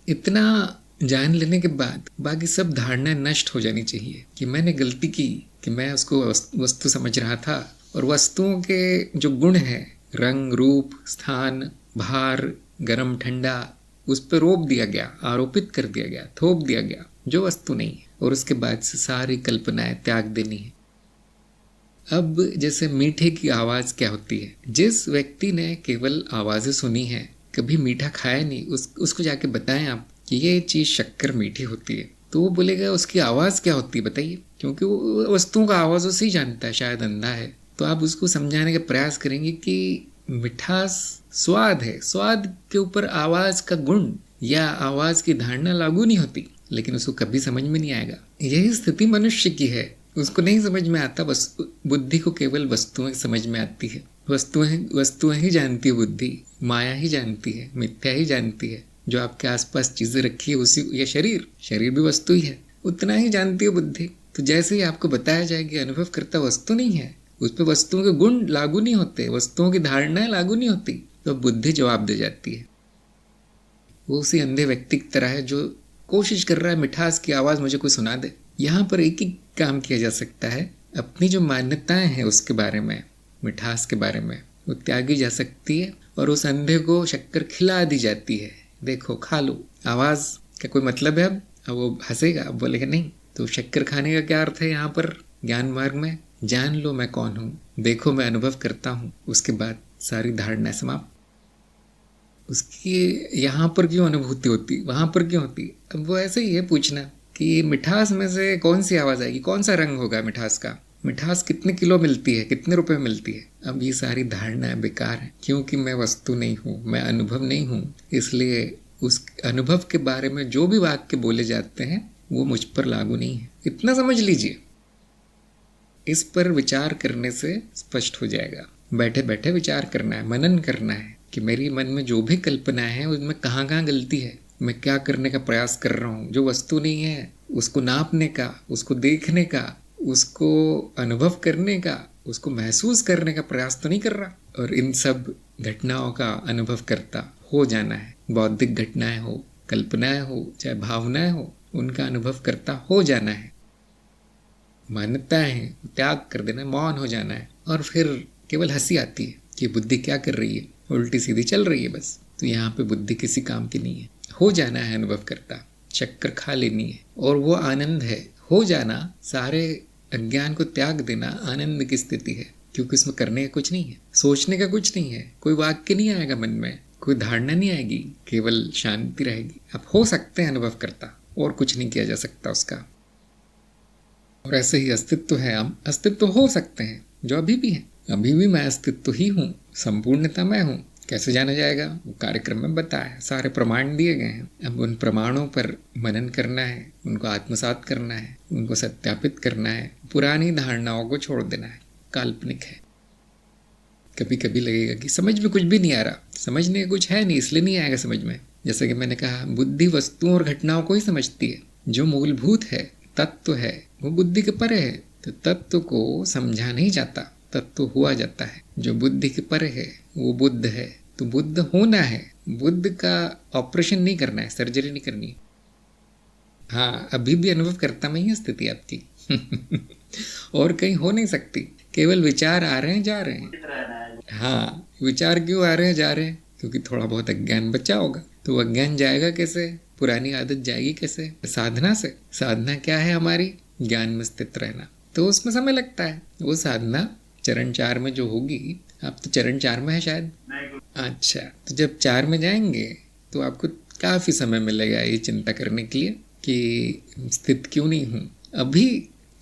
इतना जान लेने के बाद बाकी सब धारणाएं नष्ट हो जानी चाहिए कि मैंने गलती की कि मैं उसको वस्तु समझ रहा था, और वस्तुओं के जो गुण हैं, रंग, रूप, स्थान, भार, गरम, ठंडा, उस पर रोप दिया गया, आरोपित कर दिया गया, थोप दिया गया, जो वस्तु नहीं है। और उसके बाद से सारी कल्पनाएं त्याग देनी है। अब जैसे मीठे की आवाज़ क्या होती है? जिस व्यक्ति ने केवल आवाज़ें सुनी है, कभी मीठा खाया नहीं, उसको जाके बताएं आप कि ये चीज़ शक्कर मीठी होती है, तो वो बोलेगा उसकी आवाज़ क्या होती है बताइए, क्योंकि वो वस्तुओं का आवाज़ों से ही जानता है, शायद अंधा है। तो आप उसको समझाने का प्रयास करेंगे कि मिठास स्वाद है, स्वाद के ऊपर आवाज़ का गुण या आवाज़ की धारणा लागू नहीं होती, लेकिन उसको कभी समझ में नहीं आएगा। यही स्थिति मनुष्य की है, उसको नहीं समझ में आता। बस बुद्धि को केवल वस्तुएं समझ में आती है, वस्तुएं ही जानती है बुद्धि, माया ही जानती है, मिथ्या ही जानती है। जो आपके आसपास चीजें रखी है उसी, या शरीर भी वस्तु ही है, उतना ही जानती है बुद्धि। तो जैसे ही आपको बताया जाए कि अनुभव करता वस्तु नहीं है, उस पर वस्तुओं के गुण लागू नहीं होते, वस्तुओं की धारणाएं लागू नहीं होती, तो बुद्धि जवाब दे जाती है। वो उसी अंधे व्यक्ति की तरह है जो कोशिश कर रहा है मिठास की आवाज़ मुझे कोई सुना दे। यहाँ पर एक ही काम किया जा सकता है, अपनी जो मान्यताएं हैं उसके बारे में, मिठास के बारे में, वो त्यागी जा सकती है और उस अंधे को शक्कर खिला दी जाती है। देखो खा लो, आवाज़ का कोई मतलब है। अब वो हंसेगा, अब बोलेगा नहीं। तो शक्कर खाने का क्या अर्थ है यहाँ पर ज्ञान मार्ग में? जान लो मैं कौन हूँ, देखो मैं अनुभव करता हूँ, उसके बाद सारी धारणा समाप्त। उसकी यहाँ पर क्यों अनुभूति होती, वहाँ पर क्यों होती? अब वो ऐसे ही है पूछना कि मिठास में से कौन सी आवाज़ आएगी, कौन सा रंग होगा मिठास का, मिठास कितने किलो मिलती है, कितने रुपए में मिलती है। अब ये सारी धारणाएं बेकार है, क्योंकि मैं वस्तु नहीं हूँ, मैं अनुभव नहीं हूँ। इसलिए उस अनुभव के बारे में जो भी वाक्य बोले जाते हैं वो मुझ पर लागू नहीं है। इतना समझ लीजिए। इस पर विचार करने से स्पष्ट हो जाएगा। बैठे बैठे विचार करना है, मनन करना है कि मेरी मन में जो भी कल्पना है उसमें कहाँ कहाँ गलती है, मैं क्या करने का प्रयास कर रहा हूँ। जो वस्तु नहीं है उसको नापने का, उसको देखने का, उसको अनुभव करने का, उसको महसूस करने का प्रयास तो नहीं कर रहा। और इन सब घटनाओं का अनुभव करता हो जाना है। बौद्धिक घटनाएं हो, कल्पनाएं हो, चाहे भावनाएं हो, उनका अनुभव करता हो जाना है। मान्यताएं हैं, त्याग कर देना, मौन हो जाना है। और फिर केवल हंसी आती है कि बुद्धि क्या कर रही है, उल्टी सीधी चल रही है बस। तो यहाँ पे बुद्धि किसी काम की नहीं है। हो जाना है अनुभव करता, शक्कर खा लेनी है और वो आनंद है। हो जाना, सारे अज्ञान को त्याग देना आनंद की स्थिति है, क्योंकि इसमें करने का कुछ नहीं है, सोचने का कुछ नहीं है, कोई वाक्य नहीं आएगा मन में, कोई धारणा नहीं आएगी, केवल शांति रहेगी। अब हो सकते हैं अनुभव करता, और कुछ नहीं किया जा सकता उसका। और ऐसे ही अस्तित्व है, हम अस्तित्व हो सकते हैं जो अभी भी है। अभी भी मैं अस्तित्व ही हूँ, संपूर्णता मैं हूँ। कैसे जाना जाएगा? वो कार्यक्रम में बताया, सारे प्रमाण दिए गए हैं। अब उन प्रमाणों पर मनन करना है, उनको आत्मसात करना है, उनको सत्यापित करना है, पुरानी धारणाओं को छोड़ देना है। काल्पनिक है। कभी कभी लगेगा कि समझ में कुछ भी नहीं आ रहा, समझने का कुछ है नहीं, इसलिए नहीं आएगा समझ में। जैसे कि मैंने कहा, बुद्धि वस्तुओं और घटनाओं को ही समझती है। जो मूलभूत है, तत्व है, वो बुद्धि के परे है। तो तत्व को समझा नहीं जाता, तत्व हुआ जाता है। जो बुद्धि के परे है वो बुद्ध है। तो बुद्ध होना है, बुद्ध का ऑपरेशन नहीं करना है, सर्जरी नहीं करनी है। हाँ, अभी भी अनुभव करता मैं ही स्थिति आपकी और कहीं हो नहीं सकती। केवल विचार आ रहे हैं, जा रहे हैं। हाँ, विचार क्यों आ रहे हैं, जा रहे हैं? क्योंकि थोड़ा बहुत अज्ञान बचा होगा। तो अज्ञान जाएगा कैसे? पुरानी आदत जाएगी कैसे? साधना से। साधना क्या है हमारी? ज्ञान में स्थित रहना। तो उसमें समय लगता है। वो साधना चरण 4 में जो होगी, आप तो चरण 4 में है शायद। अच्छा, तो जब 4 में जाएंगे तो आपको काफ़ी समय मिलेगा ये चिंता करने के लिए कि स्थित क्यों नहीं हूँ। अभी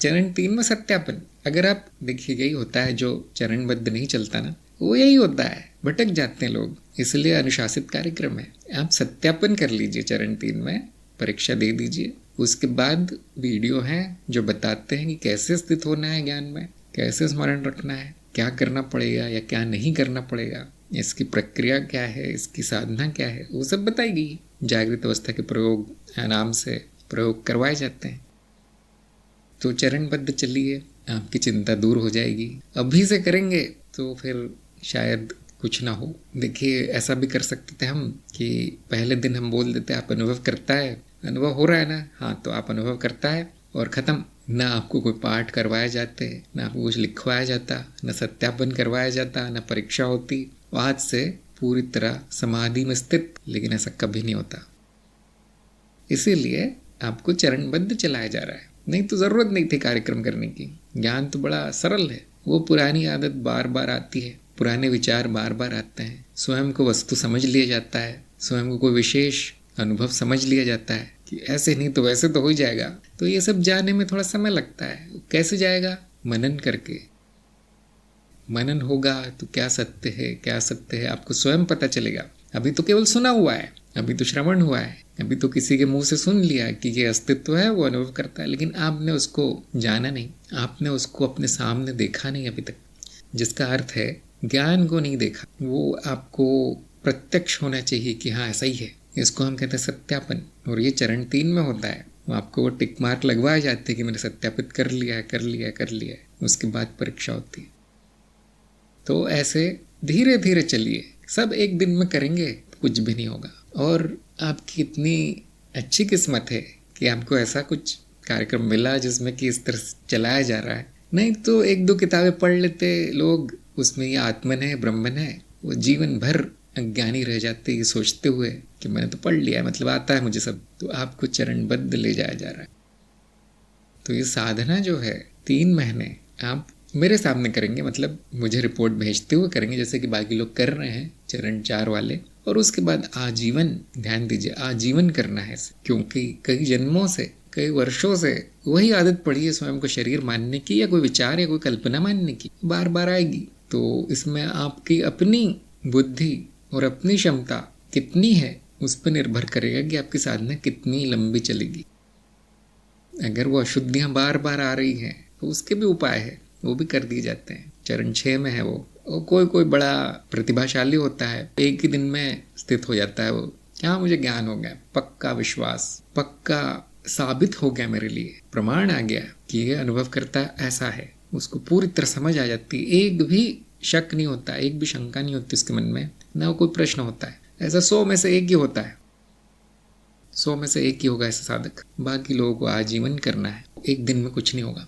चरण 3 में सत्यापन। अगर आप देखिए, यही होता है जो चरणबद्ध नहीं चलता ना, वो यही होता है, भटक जाते हैं लोग। इसलिए अनुशासित कार्यक्रम है। आप सत्यापन कर लीजिए चरण 3 में, परीक्षा दे दीजिए। उसके बाद वीडियो हैं जो बताते हैं कि कैसे स्थित होना है ज्ञान में, कैसे स्मरण रखना है, क्या करना पड़ेगा या क्या नहीं करना पड़ेगा, इसकी प्रक्रिया क्या है, इसकी साधना क्या है, वो सब बताई गई। जागृत अवस्था के प्रयोग आराम से प्रयोग करवाए जाते हैं। तो चरणबद्ध चलिए, आपकी चिंता दूर हो जाएगी। अभी से करेंगे तो फिर शायद कुछ ना हो। देखिए, ऐसा भी कर सकते थे हम कि पहले दिन हम बोल देते आप अनुभव करता है, अनुभव हो रहा है ना, हाँ तो आप अनुभव करता है, और ख़त्म। ना आपको कोई पाठ करवाए जाते, ना आपको कुछ लिखवाया जाता, ना सत्यापन करवाया जाता, ना परीक्षा होती। आज से पूरी तरह समाधि में स्थित। लेकिन ऐसा कभी नहीं होता। इसीलिए आपको चरणबद्ध चलाया जा रहा है। नहीं तो ज़रूरत नहीं थी कार्यक्रम करने की। ज्ञान तो बड़ा सरल है। वो पुरानी आदत बार बार आती है, पुराने विचार बार बार आते हैं, स्वयं को वस्तु समझ लिया जाता है, स्वयं को कोई विशेष अनुभव समझ लिया जाता है कि ऐसे नहीं तो वैसे तो हो ही जाएगा। तो ये सब जाने में थोड़ा समय लगता है। कैसे जाएगा? मनन करके। मनन होगा तो क्या सत्य है, क्या असत्य है, आपको स्वयं पता चलेगा। अभी तो केवल सुना हुआ है, अभी तो श्रवण हुआ है, अभी तो किसी के मुंह से सुन लिया कि ये अस्तित्व है, वो अनुभव करता है, लेकिन आपने उसको जाना नहीं, आपने उसको अपने सामने देखा नहीं अभी तक। जिसका अर्थ है ज्ञान को नहीं देखा। वो आपको प्रत्यक्ष होना चाहिए कि हाँ ऐसा ही है। इसको हम कहते हैं सत्यापन। और ये चरण 3 में होता है। आपको वो टिक मार्क लगवाए जाते हैं कि मैंने सत्यापित कर लिया है, कर लिया है, कर लिया है। उसके बाद परीक्षा होती है। तो ऐसे धीरे धीरे चलिए, सब एक दिन में करेंगे तो कुछ भी नहीं होगा। और आपकी इतनी अच्छी किस्मत है कि आपको ऐसा कुछ कार्यक्रम मिला जिसमें कि इस तरह से चलाया जा रहा है। नहीं तो एक दो किताबें पढ़ लेते लोग, उसमें ये आत्मन है ब्रह्मन है, वो जीवन भर अज्ञानी रह जाते ये सोचते हुए कि मैंने तो पढ़ लिया है, मतलब आता है मुझे सब। तो आपको चरणबद्ध ले जाया जा रहा है। तो ये साधना जो है 3 महीने आप मेरे सामने करेंगे, मतलब मुझे रिपोर्ट भेजते हुए करेंगे जैसे कि बाकी लोग कर रहे हैं चरण 4 वाले। और उसके बाद आजीवन, ध्यान दीजिए, आजीवन करना है, क्योंकि कई जन्मों से, कई वर्षों से वही आदत पड़ी है स्वयं को शरीर मानने की, या कोई विचार या कोई कल्पना मानने की, बार बार आएगी। तो इसमें आपकी अपनी बुद्धि और अपनी क्षमता कितनी है उस पर निर्भर करेगा कि आपकी साधना कितनी लंबी चलेगी। अगर वो अशुद्धियाँ बार बार आ रही हैं तो उसके भी उपाय है, वो भी कर दिए जाते हैं। चरण 6 में है वो। कोई बड़ा प्रतिभाशाली होता है, एक ही दिन में स्थित हो जाता है वो, क्या मुझे ज्ञान हो गया, पक्का विश्वास, पक्का साबित हो गया, मेरे लिए प्रमाण आ गया कि ये अनुभव करता ऐसा है। उसको पूरी तरह समझ आ जाती है, एक भी शक नहीं होता, एक भी शंका नहीं होती उसके मन में, ना कोई प्रश्न होता है। ऐसा 100 में से एक ही होता है, 100 में से एक ही होगा ऐसा साधक। बाकी लोगों को आजीवन करना है, एक दिन में कुछ नहीं होगा।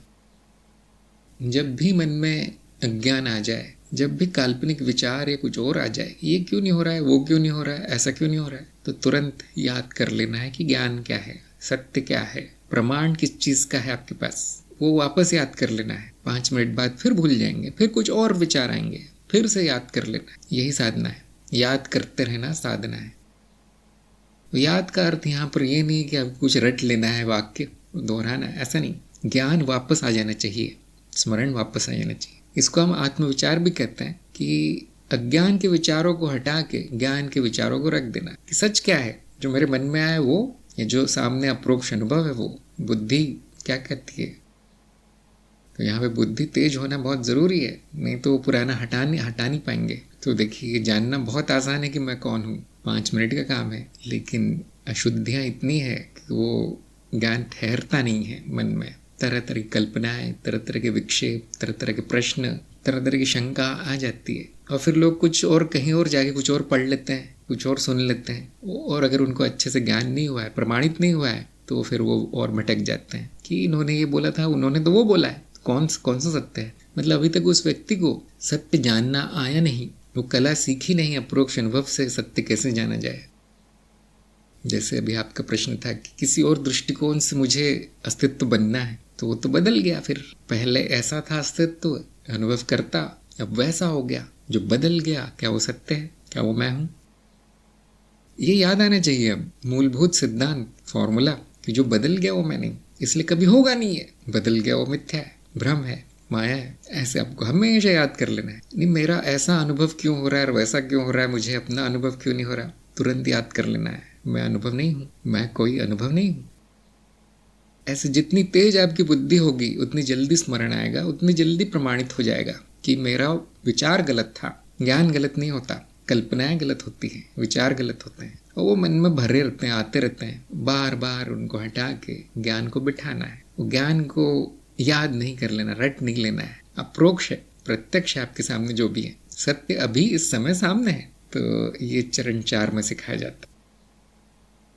जब भी मन में अज्ञान आ जाए, जब भी काल्पनिक विचार या कुछ और आ जाए, ये क्यों नहीं हो रहा है, वो क्यों नहीं हो रहा है, ऐसा क्यों नहीं हो रहा है, तो तुरंत याद कर लेना है कि ज्ञान क्या है, सत्य क्या है, प्रमाण किस चीज़ का है आपके पास, वो वापस याद कर लेना है। 5 मिनट बाद फिर भूल जाएंगे, फिर कुछ और विचार आएंगे, फिर से याद कर लेना है। यही साधना है, याद करते रहना साधना है। याद का अर्थ यहाँ पर ये नहीं कि आपको कुछ रट लेना है, वाक्य दोहराना, ऐसा नहीं। ज्ञान वापस आ जाना चाहिए, स्मरण वापस आ जाना चाहिए। इसको हम आत्मविचार भी कहते हैं, कि अज्ञान के विचारों को हटा के ज्ञान के विचारों को रख देना, कि सच क्या है, जो मेरे मन में आया वो, या जो सामने अप्रोक्ष अनुभव है वो, बुद्धि क्या कहती है। तो यहाँ पे बुद्धि तेज होना बहुत ज़रूरी है, नहीं तो पुराना हटा नहीं पाएंगे। तो देखिए, जानना बहुत आसान है कि मैं कौन हूँ, 5 मिनट का काम है, लेकिन अशुद्धियाँ इतनी है कि वो ज्ञान ठहरता नहीं है मन में। तरह तरह की कल्पनाएं, तरह तरह के विक्षेप, तरह तरह के प्रश्न, तरह तरह की शंका आ जाती है। और फिर लोग कुछ और कहीं और जाके कुछ और पढ़ लेते हैं, कुछ और सुन लेते हैं, और अगर उनको अच्छे से ज्ञान नहीं हुआ है, प्रमाणित नहीं हुआ है, तो फिर वो और भटक जाते हैं कि इन्होंने ये बोला था, उन्होंने तो वो बोला है, कौन सा सत्य है। मतलब अभी तक उस व्यक्ति को सत्य जानना आया नहीं, वो कला सीखी नहीं, अप्रोक्ष अनुभव से सत्य कैसे जाना जाए। जैसे अभी आपका प्रश्न था कि किसी और दृष्टिकोण से मुझे अस्तित्व बनना है, तो वो तो बदल गया। फिर पहले ऐसा था अस्तित्व, अनुभव करता, अब वैसा हो गया। जो बदल गया, क्या वो सत्य है, क्या वो मैं हूँ? ये याद आना चाहिए अब, मूलभूत सिद्धांत, फॉर्मूला, कि जो बदल गया वो मैं नहीं, इसलिए कभी होगा नहीं है। बदल गया वो मिथ्या है, भ्रम है, माया है। ऐसे आपको हमेशा याद कर लेना है। नहीं, मेरा ऐसा अनुभव क्यों हो रहा है और वैसा क्यों हो रहा है, मुझे अपना अनुभव क्यों नहीं हो रहा, तुरंत याद कर लेना है, मैं अनुभव नहीं हूँ, मैं कोई अनुभव नहीं हूँ। ऐसे जितनी तेज आपकी बुद्धि होगी, उतनी जल्दी स्मरण आएगा, उतनी जल्दी प्रमाणित हो जाएगा कि मेरा विचार गलत था। ज्ञान गलत नहीं होता, कल्पनाएं गलत होती हैं, विचार गलत होते हैं, और वो मन में भरे रहते हैं, आते रहते हैं। बार बार उनको हटा के ज्ञान को बिठाना है। वो ज्ञान को याद नहीं कर लेना, रट नहीं लेना है। अप्रोक्ष है, प्रत्यक्ष है आपके सामने जो भी है, सत्य अभी इस समय सामने है। तो ये चरण 4 में सिखाया जाता है।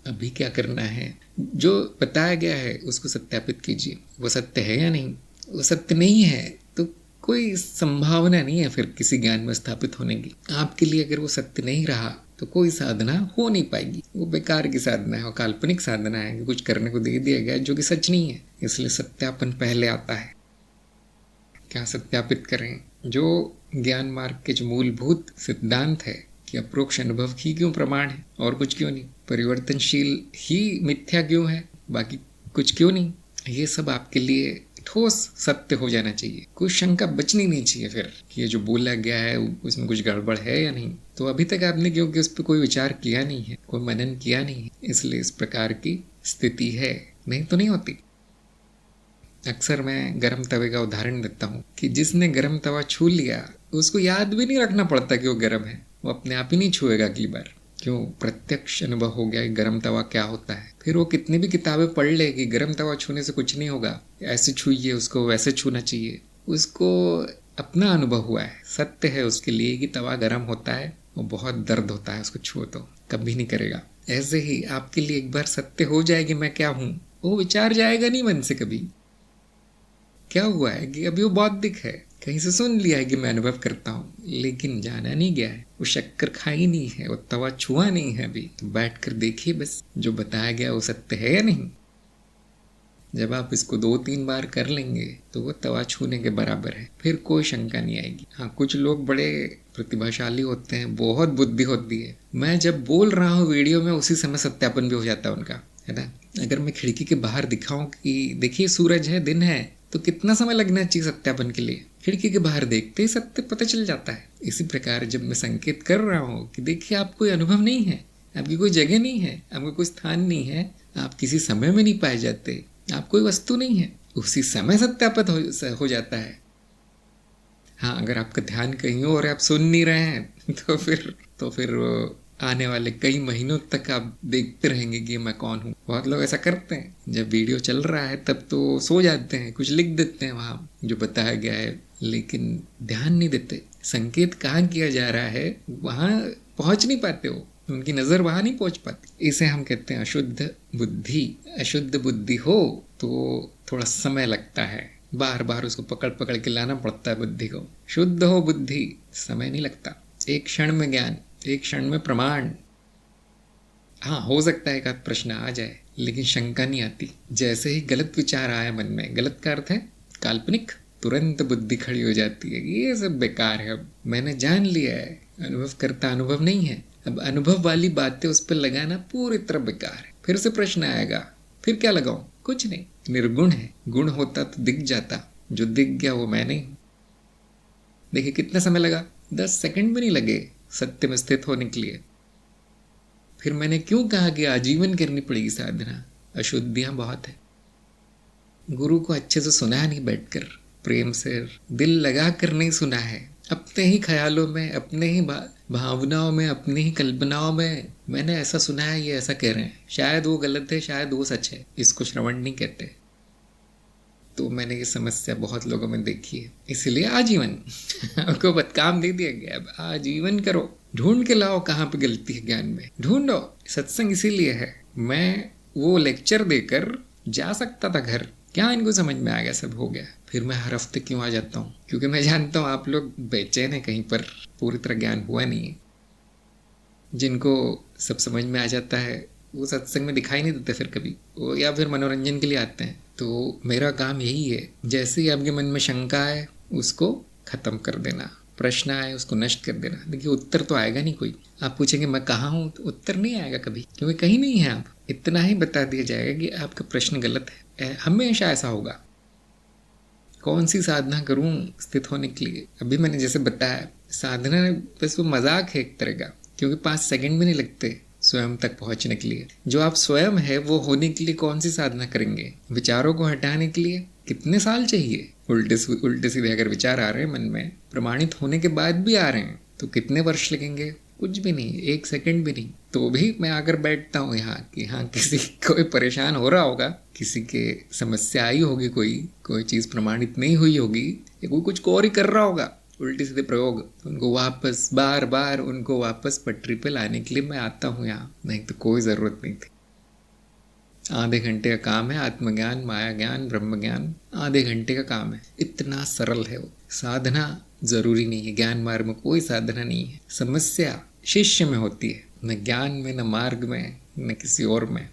अभी क्या करना है, जो बताया गया है उसको सत्यापित कीजिए, वो सत्य है या नहीं। वो सत्य नहीं है तो कोई संभावना नहीं है फिर किसी ज्ञान में स्थापित होने की। आपके लिए अगर वो सत्य नहीं रहा तो कोई साधना हो नहीं पाएगी, वो बेकार की साधना है, और काल्पनिक साधना है कि कुछ करने को दे दिया गया जो कि सच नहीं है। इसलिए सत्यापन पहले आता है। क्या सत्यापित करें? जो ज्ञान मार्ग के जो मूलभूत सिद्धांत है कि अप्रोक्ष अनुभव ही क्यों प्रमाण है और कुछ क्यों नहीं, परिवर्तनशील ही मिथ्या क्यों है, बाकी कुछ क्यों नहीं, ये सब आपके लिए ठोस सत्य हो जाना चाहिए। कोई शंका बचनी नहीं चाहिए फिर कि ये जो बोला गया है उसमें कुछ गड़बड़ है या नहीं। तो अभी तक आपने क्योंकि उस पर कोई विचार किया नहीं है, कोई मनन किया नहीं है, इसलिए इस प्रकार की स्थिति है, नहीं तो नहीं होती। अक्सर मैं गर्म तवे का उदाहरण देता हूँ कि जिसने गर्म तवा छू लिया उसको याद भी नहीं रखना पड़ता कि वो गर्म है, वो अपने आप ही नहीं छुएगा अगली बार। क्यों? प्रत्यक्ष अनुभव हो गया कि गर्म तवा क्या होता है। फिर वो कितनी भी किताबें पढ़ ले कि गर्म तवा छूने से कुछ नहीं होगा, ऐसे छूइए उसको, वैसे छूना चाहिए, उसको अपना अनुभव हुआ है, सत्य है उसके लिए कि तवा गर्म होता है, वो बहुत दर्द होता है, उसको छुओ तो कभी नहीं करेगा। ऐसे ही आपके लिए एक बार सत्य हो जाए कि मैं क्या हूं, वो विचार जाएगा नहीं मन से कभी। क्या हुआ है कि अभी वो बौद्धिक है, कहीं से सुन लिया है कि मैं अनुभव करता हूँ, लेकिन जाना नहीं गया है, वो शक्कर खाई नहीं है, वो तवा छुआ नहीं है अभी। तो बैठ कर देखिए बस, जो बताया गया वो सत्य है या नहीं। जब आप इसको 2-3 बार कर लेंगे तो वो तवा छूने के बराबर है, फिर कोई शंका नहीं आएगी। हाँ, कुछ लोग बड़े प्रतिभाशाली होते हैं, बहुत बुद्धि होती है, मैं जब बोल रहा हूँ वीडियो में उसी समय सत्यापन भी हो जाता है उनका, है ना। अगर मैं खिड़की के बाहर दिखाऊं कि देखिए सूरज है, दिन है, तो कितना समय लगना चाहिए सत्यापन के लिए, खिड़की के बाहर देखते ही सत्य पता चल जाता है। इसी प्रकार जब मैं संकेत कर रहा हूँ कि देखिए आप कोई अनुभव नहीं है, आपकी कोई जगह नहीं है, आपका कोई स्थान नहीं है, आप किसी समय में नहीं पाए जाते, आप कोई वस्तु नहीं है, उसी समय सत्यापित हो जाता है। हाँ, अगर आपका ध्यान कहीं और आप सुन नहीं रहे हैं तो फिर आने वाले कई महीनों तक आप देखते रहेंगे कि मैं कौन हूँ। बहुत लोग ऐसा करते हैं, जब वीडियो चल रहा है तब तो सो जाते हैं, कुछ लिख देते हैं वहाँ जो बताया गया है, लेकिन ध्यान नहीं देते संकेत कहाँ किया जा रहा है, वहाँ पहुँच नहीं पाते, वो उनकी नज़र वहाँ नहीं पहुँच पाती। इसे हम कहते हैं अशुद्ध बुद्धि। अशुद्ध बुद्धि हो तो थोड़ा समय लगता है, बार बार उसको पकड़ पकड़ के लाना पड़ता है बुद्धि को। शुद्ध हो बुद्धि, समय नहीं लगता, एक क्षण में ज्ञान, एक क्षण में प्रमाण। हाँ, हो सकता है एक आध प्रश्न आ जाए, लेकिन शंका नहीं आती। जैसे ही गलत विचार आया मन में, गलत का अर्थ है काल्पनिक, तुरंत बुद्धि खड़ी हो जाती है, ये सब बेकार है, अब मैंने जान लिया है, अनुभव करता अनुभव नहीं है, अब अनुभव वाली बातें उस पर लगाना पूरी तरह बेकार है। फिर से प्रश्न आएगा, फिर क्या लगाऊं? कुछ नहीं, निर्गुण है, गुण होता तो दिख जाता, जो दिख गया वो मैं नहीं हूं। देखिए कितना समय लगा, 10 सेकंड भी नहीं लगे सत्य में स्थित होने के लिए। फिर मैंने क्यों कहा कि आजीवन करनी पड़ेगी साधना, अशुद्धियां बहुत है। गुरु को अच्छे से सुना नहीं, बैठकर प्रेम से दिल लगा कर नहीं सुना है, अपने ही ख्यालों में, अपने ही भावनाओं में, अपनी ही कल्पनाओं में मैंने ऐसा सुना है, ये ऐसा कह रहे हैं, शायद वो गलत है, शायद वो सच है, इसको श्रवण नहीं कहते। तो मैंने ये समस्या बहुत लोगों में देखी है, इसलिए आजीवन आपको काम दे दिया गया, अब आजीवन करो, ढूंढ के लाओ कहाँ पे गलती है ज्ञान में, ढूंढो। सत्संग इसीलिए है, मैं वो लेक्चर देकर जा सकता था घर, क्या इनको समझ में आ गया, सब हो गया, फिर मैं हर हफ्ते क्यों आ जाता हूँ, क्योंकि मैं जानता हूँ आप लोग बेचैन है, कहीं पर पूरी तरह ज्ञान हुआ नहीं है। जिनको सब समझ में आ जाता है वो सत्संग में दिखाई नहीं देते फिर कभी, वो या फिर मनोरंजन के लिए आते हैं। तो मेरा काम यही है, जैसे ही आपके मन में शंका है उसको खत्म कर देना, प्रश्न आए उसको नष्ट कर देना। देखिए उत्तर तो आएगा नहीं कोई, आप पूछेंगे मैं कहाँ हूँ, तो उत्तर नहीं आएगा कभी, क्योंकि कहीं नहीं है आप। इतना ही बता दिया जाएगा कि आपका प्रश्न गलत है, हमेशा ऐसा होगा। कौन सी साधना करूं स्थित होने के लिए, अभी मैंने जैसे बताया, साधना बस वो मजाक है एक तरह का, क्योंकि 5 सेकंड भी नहीं लगते स्वयं तक पहुंचने के लिए। जो आप स्वयं है वो होने के लिए कौन सी साधना करेंगे, विचारों को हटाने के लिए कितने साल चाहिए, उल्टे सीधे अगर विचार आ रहे हैं मन में, प्रमाणित होने के बाद भी आ रहे हैं, तो कितने वर्ष लगेंगे, कुछ भी नहीं, 1 सेकंड भी नहीं। तो भी मैं आकर बैठता हूँ यहाँ कि हाँ किसी कोई परेशान हो रहा होगा, किसी के समस्या आई होगी, कोई चीज़ प्रमाणित नहीं हुई होगी, या कोई कुछ और ही कर रहा होगा उल्टे सीधे प्रयोग, उनको वापस बार बार उनको वापस पटरी पे लाने के लिए मैं आता हूँ यहाँ, नहीं तो कोई ज़रूरत नहीं थी। आधे घंटे का काम है, आत्मज्ञान, माया ज्ञान, ब्रह्म ज्ञान, आधे घंटे का काम है, इतना सरल है वो। साधना जरूरी नहीं है, ज्ञान मार्ग में कोई साधना नहीं है, समस्या शिष्य में होती है, न ज्ञान में, न मार्ग में, न किसी और में।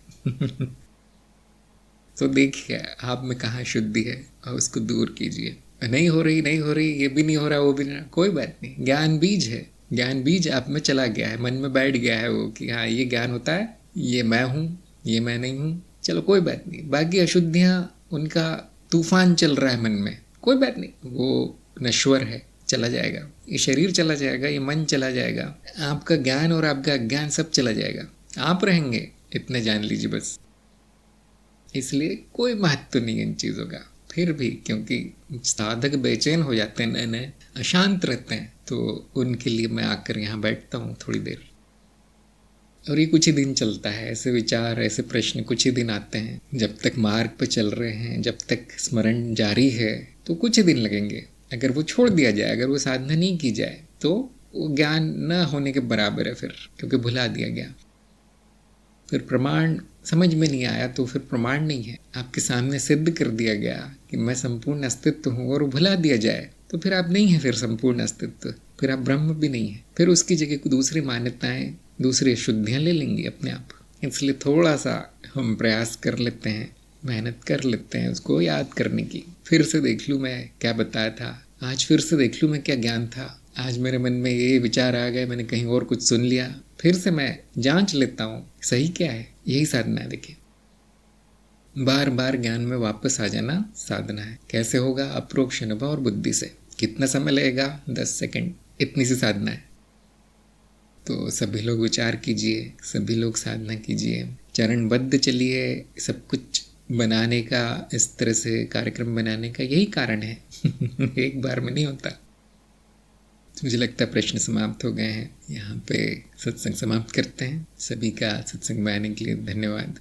तो देखिए आप में कहाँ शुद्धि है और उसको दूर कीजिए। नहीं हो रही, ये भी नहीं हो रहा, वो भी नहीं, कोई बात नहीं, ज्ञान बीज है, ज्ञान बीज आप में चला गया है, मन में बैठ गया है वो कि हाँ ये ज्ञान होता है, ये मैं हूँ, ये मैं नहीं हूँ, चलो कोई बात नहीं। बाकी अशुद्धियाँ, उनका तूफान चल रहा है मन में, कोई बात नहीं, वो नश्वर है, चला जाएगा, ये शरीर चला जाएगा, ये मन चला जाएगा, आपका ज्ञान और आपका अज्ञान सब चला जाएगा, आप रहेंगे, इतने जान लीजिए बस। इसलिए कोई महत्व नहीं है इन चीज़ों का। फिर भी क्योंकि साधक बेचैन हो जाते हैं, नए अशांत रहते हैं, तो उनके लिए मैं आकर यहाँ बैठता हूँ थोड़ी देर, और ये कुछ ही दिन चलता है, ऐसे विचार, ऐसे प्रश्न कुछ ही दिन आते हैं। जब तक मार्ग पर चल रहे हैं, जब तक स्मरण जारी है, तो कुछ ही दिन लगेंगे। अगर वो छोड़ दिया जाए, अगर वो साधना नहीं की जाए, तो वो ज्ञान न होने के बराबर है फिर, क्योंकि भुला दिया गया। फिर प्रमाण समझ में नहीं आया तो फिर प्रमाण नहीं है। आपके सामने सिद्ध कर दिया गया कि मैं संपूर्ण अस्तित्व हूँ और भुला दिया जाए तो फिर आप नहीं है, फिर संपूर्ण अस्तित्व, फिर आप ब्रह्म भी नहीं है। फिर उसकी जगह दूसरी मान्यताएं, दूसरी अशुद्धियाँ ले लेंगी अपने आप। इसलिए थोड़ा सा हम प्रयास कर लेते हैं, मेहनत कर लेते हैं उसको याद करने की। फिर से देख लूँ मैं क्या बताया था, आज फिर से देख लूँ मैं क्या ज्ञान था, आज मेरे मन में ये विचार आ गए, मैंने कहीं और कुछ सुन लिया, फिर से मैं जांच लेता हूँ सही क्या है। यही साधना है। देखिए, बार बार ज्ञान में वापस आ जाना साधना है। कैसे होगा? अप्रोक्ष अनुभव और बुद्धि से। कितना समय लगेगा? 10 सेकंड, इतनी सी साधना है। तो सभी लोग विचार कीजिए, सभी लोग साधना कीजिए, चरणबद्ध चलिए। सब कुछ बनाने का, इस तरह से कार्यक्रम बनाने का यही कारण है। एक बार में नहीं होता। मुझे लगता है प्रश्न समाप्त हो गए हैं। यहाँ पे सत्संग समाप्त करते हैं। सभी का सत्संग में आने के लिए धन्यवाद।